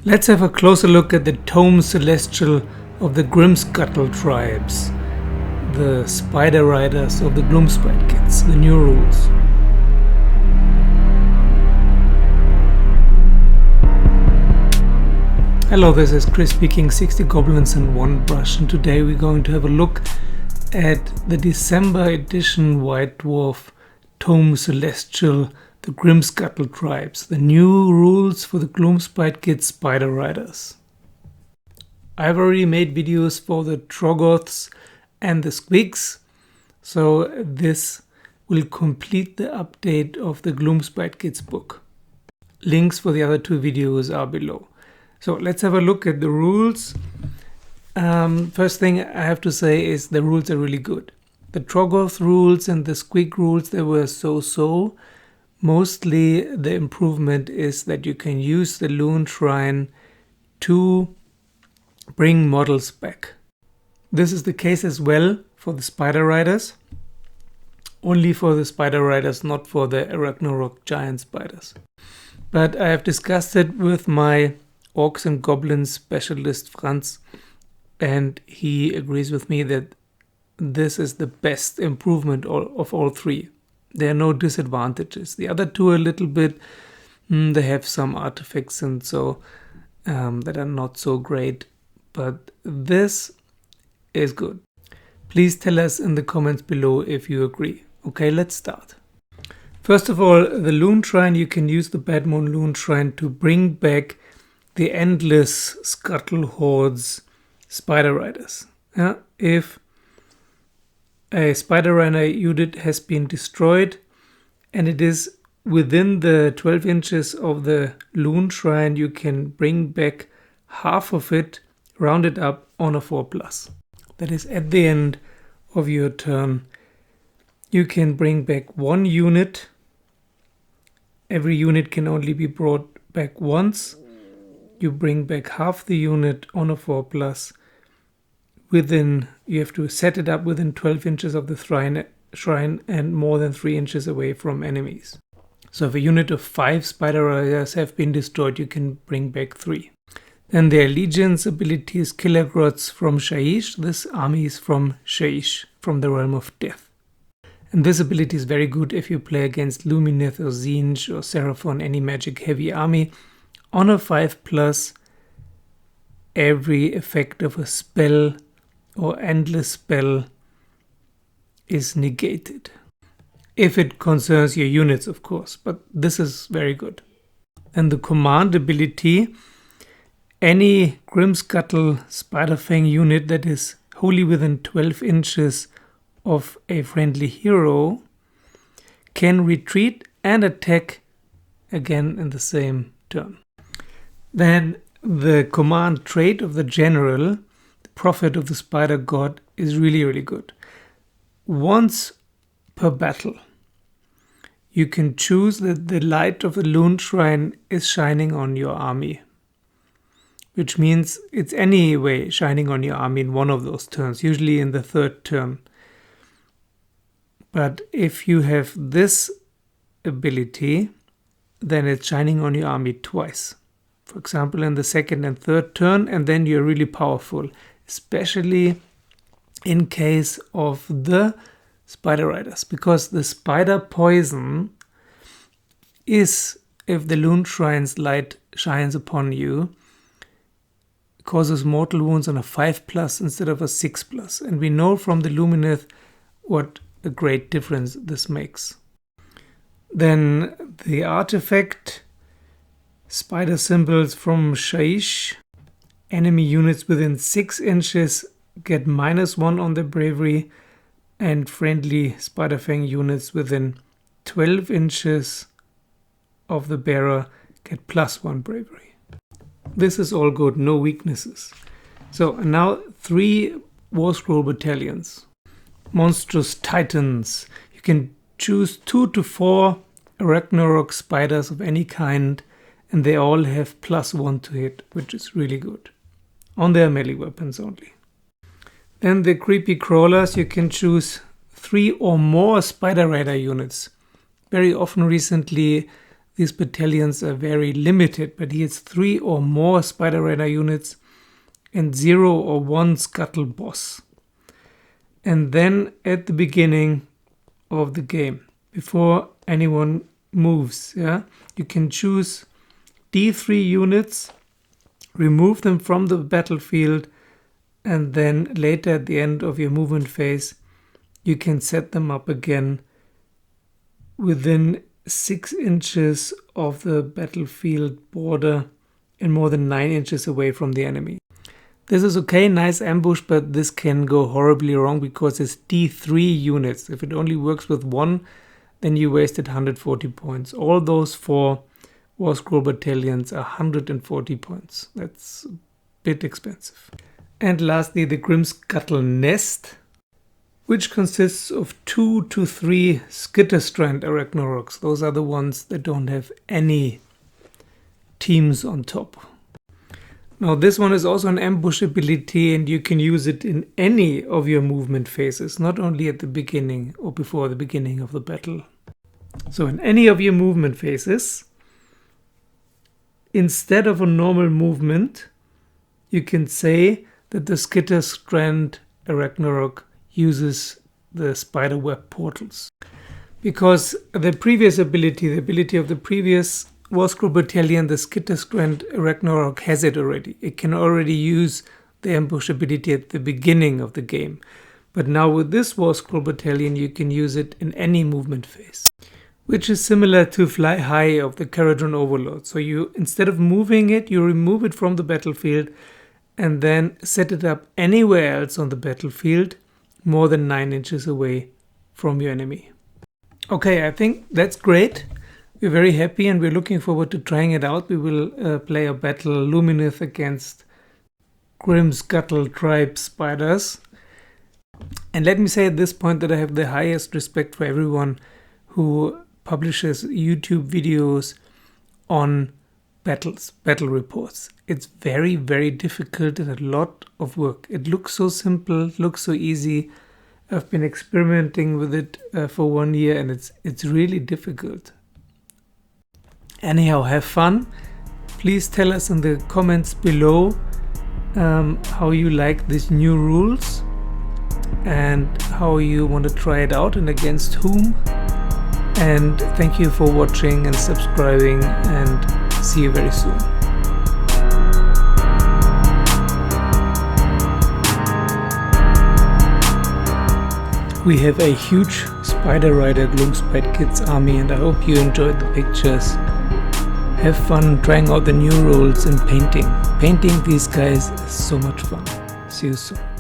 Let's have a closer look at the tome celestial of the Grimscuttle Tribes, the Spider Riders of the Gloomspite Gitz, the new rules. Hello, this is Chris speaking, 60 Goblins and 1 Brush, and today we're going to have a look at the December edition White Dwarf Tome Celestial, the Grimscuttle Tribes, the new rules for the Gloomspite Gitz Spider Riders. I've already made videos for the Troggoths and the squigs, so this will complete the update of the Gloomspite Gitz book. Links for the other 2 videos are below. So let's have a look at the rules. First thing I have to say is the rules are really good. The Troggoth rules and the squig rules, they were so-so. Mostly the improvement is that you can use the Loon Shrine to bring models back. This is the case as well for the Spider Riders. Only for the Spider Riders, not for the Ragnarok giant spiders. But I have discussed it with my Orcs and Goblins specialist Franz, and he agrees with me that this is the best improvement of all 3. There are no disadvantages. The other 2 a little bit, they have some artifacts and so that are not so great, but this is good. Please tell us in the comments below if you agree. Okay, let's start. First of all, the Loon Shrine, you can use the Bad Moon Loon Shrine to bring back the endless Scuttle Hordes Spider Riders. If a Spider Rider unit has been destroyed and it is within the 12 inches of the Loon Shrine, you can bring back half of it, rounded up on a 4+. That is at the end of your turn. You can bring back 1 unit. Every unit can only be brought back once. You bring back half the unit on a 4+. You have to set it up within 12 inches of the shrine and more than 3 inches away from enemies. So if a unit of 5 Spider Riders have been destroyed, you can bring back 3. Then the Allegiance ability is Killer Grots from Shaiish. This army is from Shaiish, from the Realm of Death. And this ability is very good if you play against Lumineth or Tzeentch or Seraphon, any magic heavy army. On a 5+, every effect of a spell or endless spell is negated. If it concerns your units, of course, but this is very good. And the command ability, any Grimscuttle Spiderfang unit that is wholly within 12 inches of a friendly hero can retreat and attack again in the same turn. Then the command trait of the general, the prophet of the spider god, is really, really good. Once per battle, you can choose that the light of the Loon Shrine is shining on your army, which means it's anyway shining on your army in one of those turns, usually in the 3rd turn. But if you have this ability, then it's shining on your army twice. For example, in the 2nd and 3rd turn, and then you're really powerful, especially in case of the Spider Riders, because the spider poison is, if the Loon Shrine's light shines upon you, causes mortal wounds on a 5+ instead of a 6+. And we know from the Lumineth what a great difference this makes. Then the artifact, spider symbols from Shaiish. Enemy units within 6 inches get -1 on their bravery, and friendly Spiderfang units within 12 inches of the bearer get +1 bravery. This is all good, no weaknesses. So now 3 War Scroll battalions. Monstrous Titans. You can choose 2 to 4 Ragnarok spiders of any kind, and they all have +1 to hit, which is really good. On their melee weapons only. Then the Creepy Crawlers, you can choose 3 or more Spider Rider units. Very often recently these battalions are very limited, but he has 3 or more Spider Rider units and 0 or 1 Scuttle boss. And then at the beginning of the game, before anyone moves, you can choose D3 units, remove them from the battlefield, and then later at the end of your movement phase, you can set them up again within 6 inches of the battlefield border and more than 9 inches away from the enemy. This is okay, nice ambush, but this can go horribly wrong because it's D3 units. If it only works with 1, then you wasted 140 points. All those 4 War Scroll battalions are 140 points. That's a bit expensive. And lastly, the Grimscuttle Nest, which consists of 2 to 3 Skitterstrand Arachnorokks. Those are the ones that don't have any teams on top. Now this one is also an ambush ability, and you can use it in any of your movement phases, not only at the beginning or before the beginning of the battle. So in any of your movement phases, instead of a normal movement, you can say that the Skitterstrand Arachnarok uses the spiderweb portals. Because the previous ability, the ability of the previous War Scroll battalion, the Skitterstrand Arachnarok, has it already. It can already use the ambush ability at the beginning of the game. But now with this War Scroll battalion, you can use it in any movement phase, which is similar to Fly High of the Caradron Overlord. So you, instead of moving it, you remove it from the battlefield and then set it up anywhere else on the battlefield, more than 9 inches away from your enemy. Okay, I think that's great. We're very happy and we're looking forward to trying it out. We will play a battle Lumineth against Grimscuttle Tribes spiders. And let me say at this point that I have the highest respect for everyone who publishes YouTube videos on battles, battle reports. It's very, very difficult and a lot of work. It looks so simple, looks so easy. I've been experimenting with it for 1 year and it's really difficult. Anyhow, have fun. Please tell us in the comments below how you like these new rules and how you want to try it out and against whom. And thank you for watching and subscribing, and see you very soon. We have a huge Spider Rider Gloomspite Gitz army, and I hope you enjoyed the pictures. Have fun trying out the new rules and painting. Painting these guys is so much fun. See you soon.